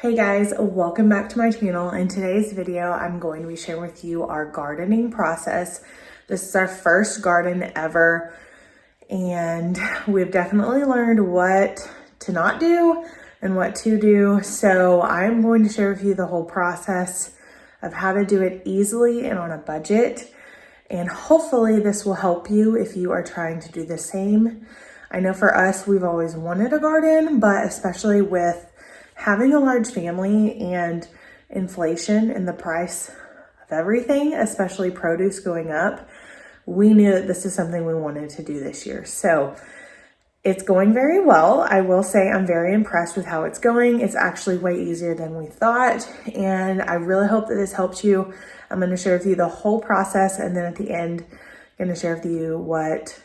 Hey guys, welcome back to my channel. In today's video, I'm going to be sharing with you our gardening process. This is our first garden ever, and we've definitely learned what to not do and what to do. So I'm going to share with you the whole process of how to do it easily and on a budget. And hopefully this will help you if you are trying to do the same. I know for us, we've always wanted a garden, but especially with having a large family and inflation and the price of everything, especially produce going up, we knew that this is something we wanted to do this year. So it's going very well. I will say I'm very impressed with how it's going. It's actually way easier than we thought. And I really hope that this helps you. I'm going to share with you the whole process. And then at the end, I'm going to share with you what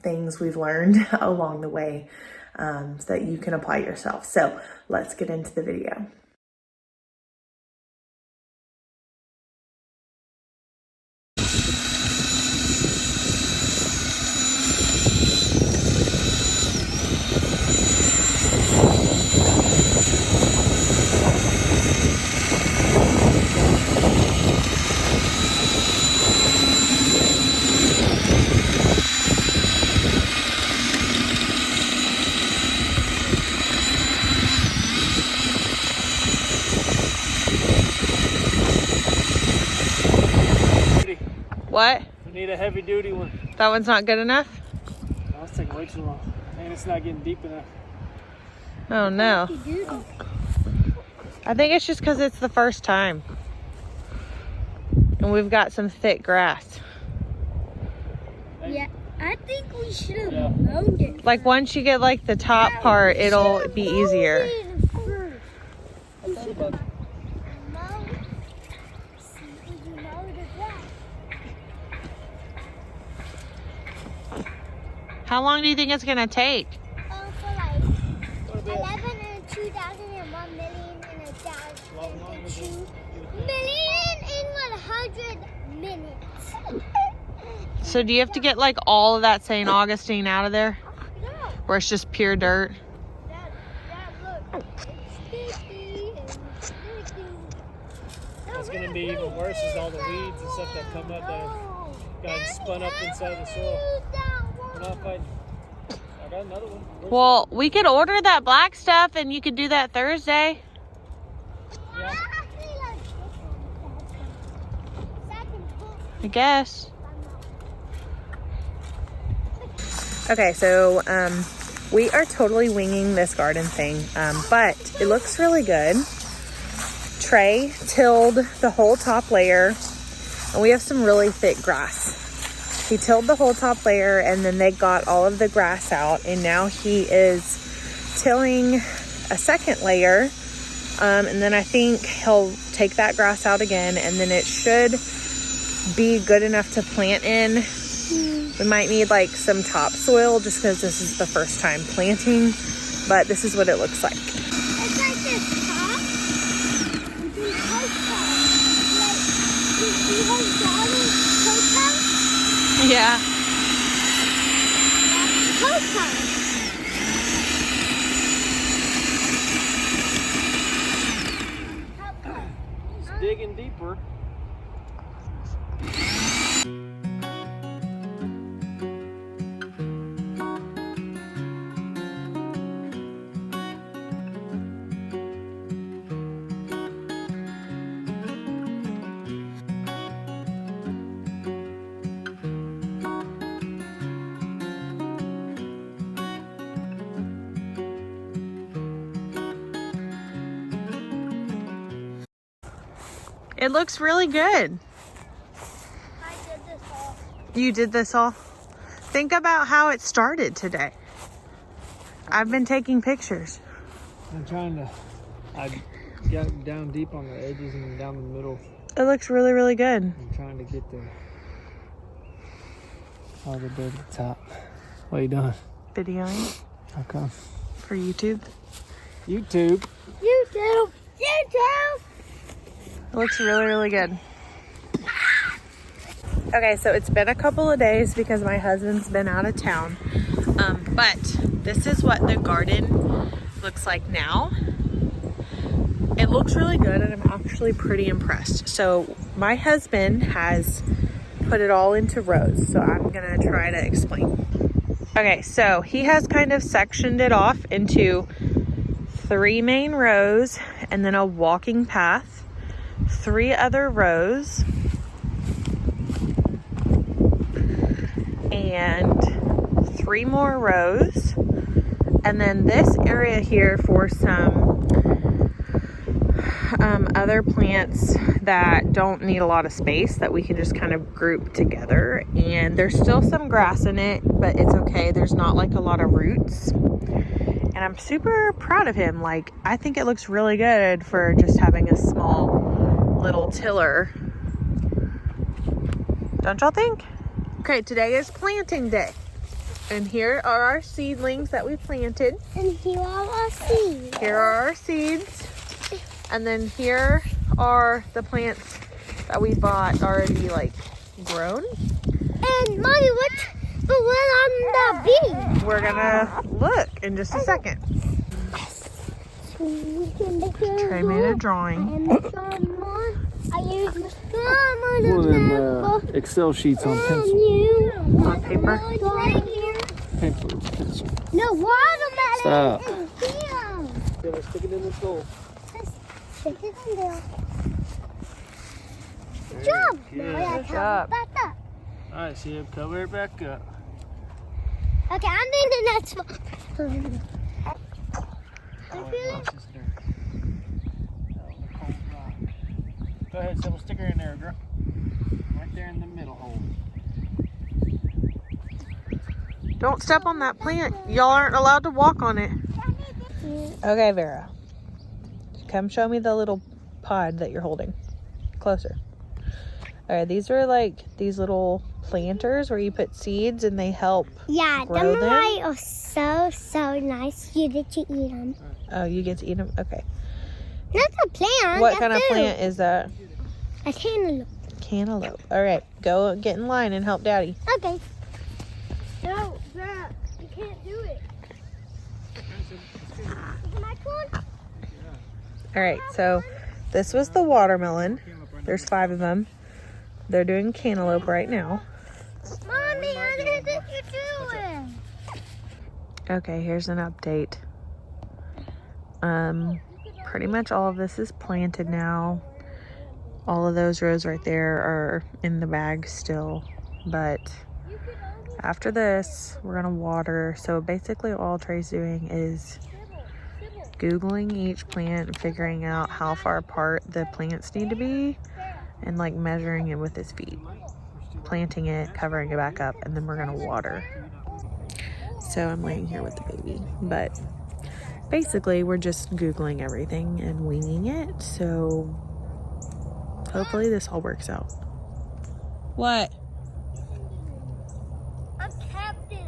things we've learned along the way so that you can apply yourself. So let's get into the video. What? We need a heavy duty one. That one's not good enough? Oh, it's taking way too long. And it's not getting deep enough. Oh no. I think it's just because it's the first time. And we've got some thick grass. Yeah, I think we should have mowed it. Like once you get like the top part, it'll be easier. How long do you think it's gonna take? For like 11 and 2,001 million and 1,002 million and 100 minutes. So do you have to get like all of that St. Augustine out of there? No. Where it's just pure dirt? Dad, look. It's sticky and sticky. What's going to be even worse is all the weeds and stuff that come up that have gotten spun up inside the soil. We're not fighting. I got another one. Well, we could order that black stuff and you could do that Thursday. Yeah. I guess. Okay, so we are totally winging this garden thing, but it looks really good. Trey tilled the whole top layer, and we have some really thick grass. He tilled the whole top layer, and then they got all of the grass out, and now he is tilling a second layer, and then I think he'll take that grass out again, and then it should be good enough to plant in. We might need like some topsoil just because this is the first time planting, but this is what it looks like. It's like this top. We do coast house. Like, we have daughter's coast house. Yeah. Coast house. It's digging deeper. It looks really good. I did this all. You did this all? Think about how it started today. I've been taking pictures. I'm trying to, I got down deep on the edges and down the middle. It looks really, really good. I'm trying to get there. All the dirt at the top. What are you doing? Videoing How come? for YouTube. YouTube. YouTube. YouTube. It looks really, really good. Okay, so it's been a couple of days because my husband's been out of town. But this is what the garden looks like now. looks really good and I'm actually pretty impressed. So my husband has put it all into rows, so I'm gonna try to explain. Okay, so he has kind of sectioned it off into 3 main rows and then a walking path, 3 other rows, and 3 more rows, and then this area here for some other plants that don't need a lot of space that we can just kind of group together. And there's still some grass in it, but it's okay. There's not like a lot of roots. And I'm super proud of him. Like, I think it looks really good for just having a small little tiller. Don't y'all think? Okay, today is planting day. And here are our seedlings that we planted. And here are our seeds. Here are our seeds. And then here are the plants that we bought already like grown. And Mommy, what's the one on the bean? We're gonna look in just a second. Trey made a drawing. I used One of them Excel sheets on pencil. On paper. Paper, pencil. No, watermelon. Stop. Here. Yeah, let's stick it in this hole. Stick it in there. Jump. Good job. Back up. All right, so you cover it back up. Okay, I'm doing the next one. Oh, watch this dirt. Oh, the cold rock. Go ahead, Sybil, stick her in there, girl. Right there in the middle hole. Don't step on that plant. Y'all aren't allowed to walk on it. Okay, Vera. Come show me the little pod that you're holding. Closer. All right, these are like these little planters where you put seeds and they help grow them. Are so nice. You get to eat them. Oh, you get to eat them? Okay. Not a plant. What kind of plant is that? A cantaloupe. Cantaloupe. All right, go get in line and help Daddy. Okay. No, Dad, you can't do it. My turn? All right, so this was the watermelon. There's 5 of them. They're doing cantaloupe right now. Mommy, what is it you're doing? Okay, here's an update. Pretty much all of this is planted now. All of those rows right there are in the bag still, but after this, we're gonna water. So basically all Trey's doing is Googling each plant and figuring out how far apart the plants need to be and like measuring it with his feet, planting it, covering it back up, and then we're gonna water. So I'm laying here with the baby, but basically we're just Googling everything and winging it. So hopefully this all works out. What? I'm captain.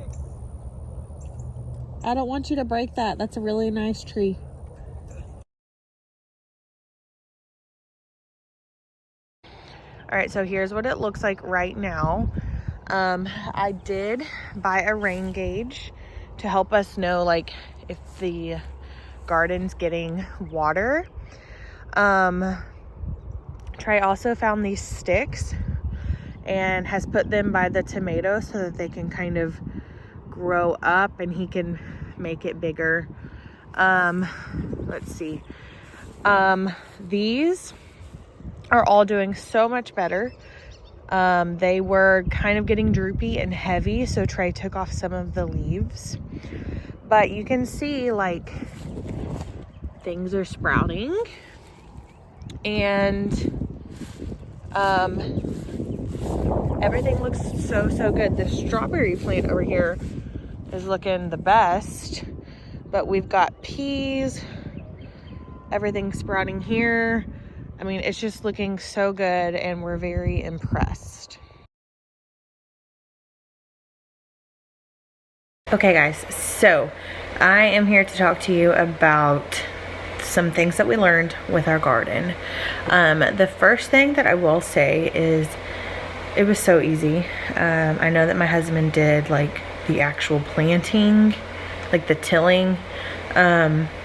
I don't want you to break that. That's a really nice tree. All right, so here's what it looks like right now. I did buy a rain gauge to help us know like if the garden's getting water. Trey also found these sticks and has put them by the tomatoes so that they can kind of grow up and he can make it bigger. Let's see. These are all doing so much better. They were kind of getting droopy and heavy, so Trey took off some of the leaves. But you can see like things are sprouting and everything looks so good. The strawberry plant over here is looking the best, but we've got peas, everything sprouting here. I mean, it's just looking so good and we're very impressed. Okay guys, so I am here to talk to you about some things that we learned with our garden. The first thing that I will say is it was so easy. I know that my husband did like the actual planting, like the tilling,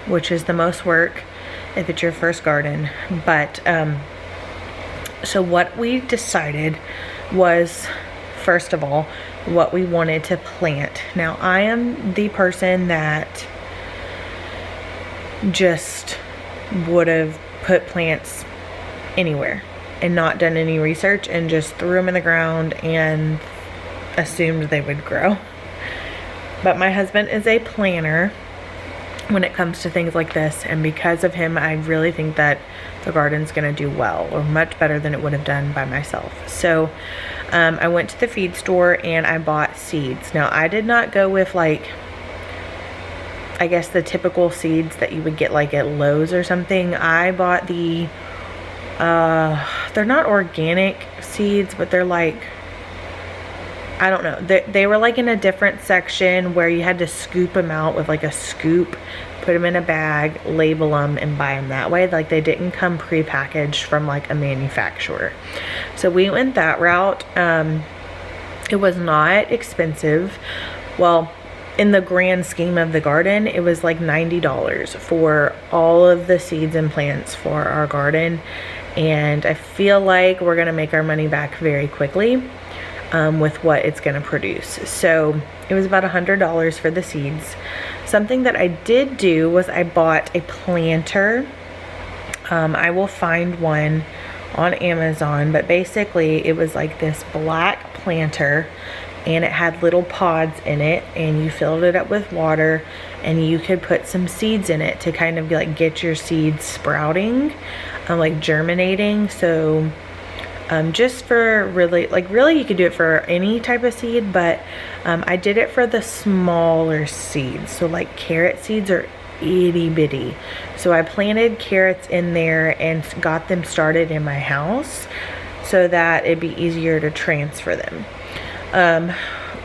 which is the most work. if it's your first garden. But so what we decided was, first of all, what we wanted to plant. Now, I am the person that just would have put plants anywhere and not done any research and just threw them in the ground and assumed they would grow. But my husband is a planner when it comes to things like this, and because of him, I really think that the garden's gonna do well, or much better than it would have done by myself. So I went to the feed store and I bought seeds. Now, I did not go with, like, I guess the typical seeds that you would get like at Lowe's or something. I bought the they're not organic seeds, but they're like, I don't know, they were like in a different section where you had to scoop them out with like a scoop, put them in a bag, label them, and buy them that way. Like, they didn't come pre-packaged from like a manufacturer. So we went that route. It was not expensive. Well, in the grand scheme of the garden, it was like $90 for all of the seeds and plants for our garden. And I feel like we're gonna make our money back very quickly with what it's gonna produce. So it was about $100 for the seeds. Something that I did do was I bought a planter. I will find one on Amazon, but basically it was like this black planter, and it had little pods in it, and you filled it up with water, and you could put some seeds in it to kind of like get your seeds sprouting, like germinating. So just for really you could do it for any type of seed, but I did it for the smaller seeds. So like carrot seeds are itty bitty, so I planted carrots in there and got them started in my house so that it'd be easier to transfer them.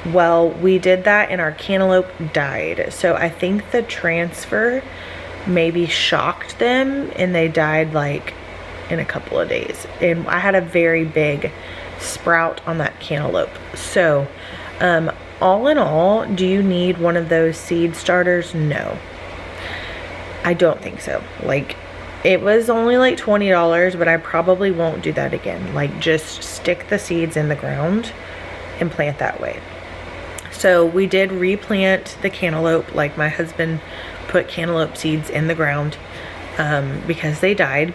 Well, we did that and our cantaloupe died, so I think the transfer maybe shocked them and they died like in a couple of days. And I had a very big sprout on that cantaloupe. So all in all, do you need one of those seed starters? No, I don't think so. Like, it was only like $20, but I probably won't do that again. Like, just stick the seeds in the ground and plant that way. So we did replant the cantaloupe. Like, my husband put cantaloupe seeds in the ground because they died,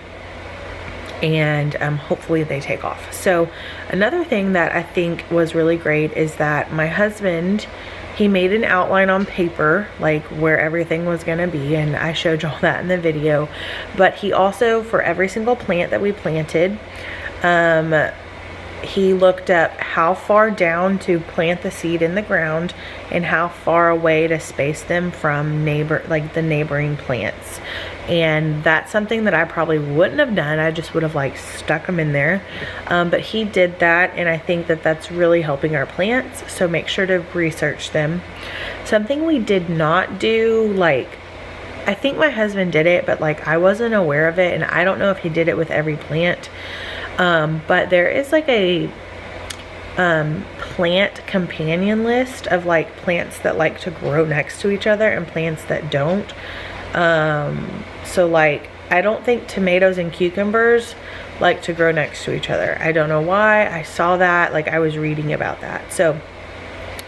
and hopefully they take off. So another thing that I think was really great is that my husband, he made an outline on paper, like where everything was gonna be, and I showed y'all that in the video. But he also, for every single plant that we planted, he looked up how far down to plant the seed in the ground and how far away to space them from the neighboring plants. And that's something that I probably wouldn't have done. I just would have like stuck them in there. But he did that, and I think that that's really helping our plants. So make sure to research them. Something we did not do, like, I think my husband did it, but like I wasn't aware of it, and I don't know if he did it with every plant. But there is like a plant companion list of like plants that like to grow next to each other and plants that don't. So like, I don't think tomatoes and cucumbers like to grow next to each other. I don't know why. I saw that, like I was reading about that. So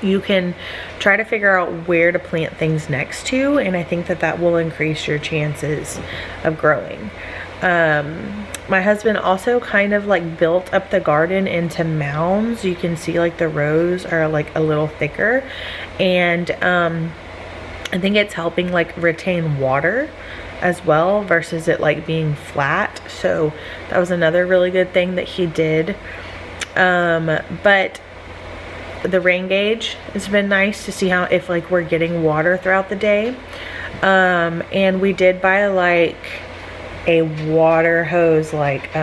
you can try to figure out where to plant things next to, and I think that that will increase your chances of growing. My husband also kind of like built up the garden into mounds. You can see like the rows are like a little thicker, and I think it's helping like retain water as well versus it like being flat. So that was another really good thing that he did. But the rain gauge has been nice to see how, if like we're getting water throughout the day. And we did buy like a water hose, like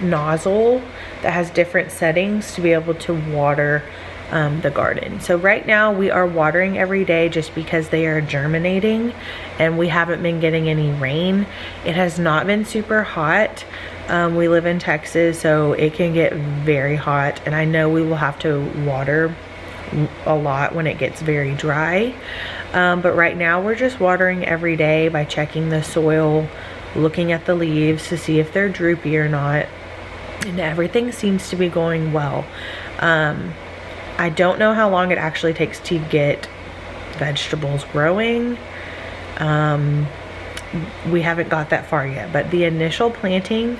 nozzle that has different settings to be able to water the garden. So right now we are watering every day just because they are germinating and we haven't been getting any rain. It has not been super hot. We live in Texas, so it can get very hot, and I know we will have to water a lot when it gets very dry. But right now we're just watering every day by checking the soil looking at the leaves to see if they're droopy or not, and everything seems to be going well. I don't know how long it actually takes to get vegetables growing. We haven't got that far yet, but the initial planting,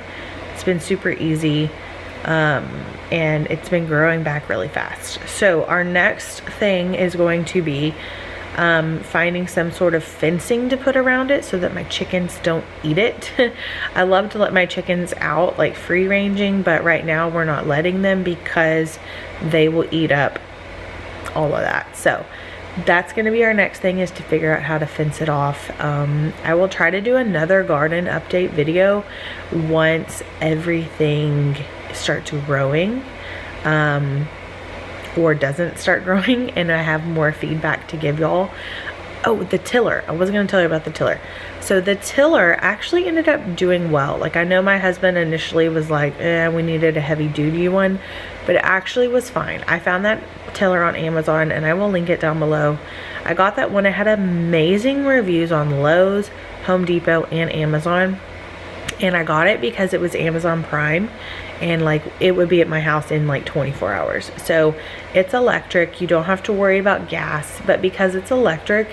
it's been super easy, and it's been growing back really fast. So our next thing is going to be finding some sort of fencing to put around it so that my chickens don't eat it. I love to let my chickens out, like free ranging, but right now we're not letting them because they will eat up all of that. So that's going to be our next thing, is to figure out how to fence it off. I will try to do another garden update video once everything starts growing, or doesn't start growing, and I have more feedback to give y'all. Oh, the tiller. I was going to tell you about the tiller. So the tiller actually ended up doing well. Like, I know my husband initially was like, we needed a heavy duty one, but it actually was fine. I found that tiller on Amazon, and I will link it down below. I got that one. It had amazing reviews on Lowe's, Home Depot, and Amazon. And I got it because it was Amazon Prime, and like it would be at my house in like 24 hours. So it's electric. You don't have to worry about gas, but because it's electric,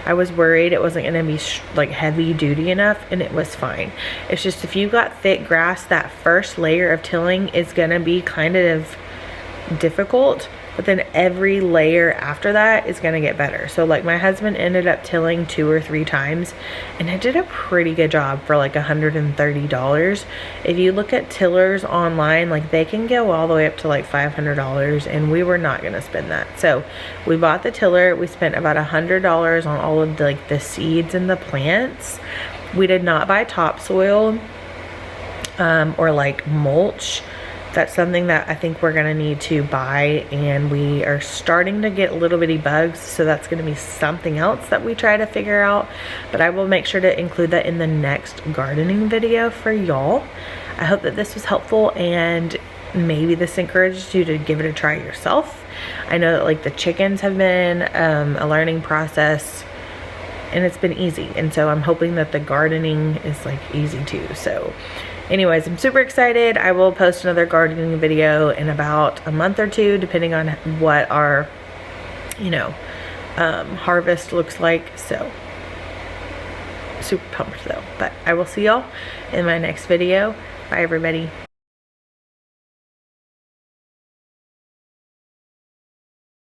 I was worried it wasn't going to be like heavy duty enough, and it was fine. It's just if you got thick grass, that first layer of tilling is going to be kind of difficult, but then every layer after that is going to get better. So like my husband ended up tilling 2 or 3 times, and it did a pretty good job for like $130. If you look at tillers online, like they can go all the way up to like $500, and we were not going to spend that. So we bought the tiller. We spent about $100 on all of the seeds and the plants. We did not buy topsoil or like mulch. That's something that I think we're gonna need to buy, and we are starting to get little bitty bugs, so that's gonna be something else that we try to figure out, but I will make sure to include that in the next gardening video for y'all. I hope that this was helpful, and maybe this encourages you to give it a try yourself. I know that like the chickens have been a learning process, and it's been easy, and so I'm hoping that the gardening is like easy too. So anyways, I'm super excited. I will post another gardening video in about a month or 2, depending on what our, harvest looks like. So super pumped though. But I will see y'all in my next video. Bye everybody.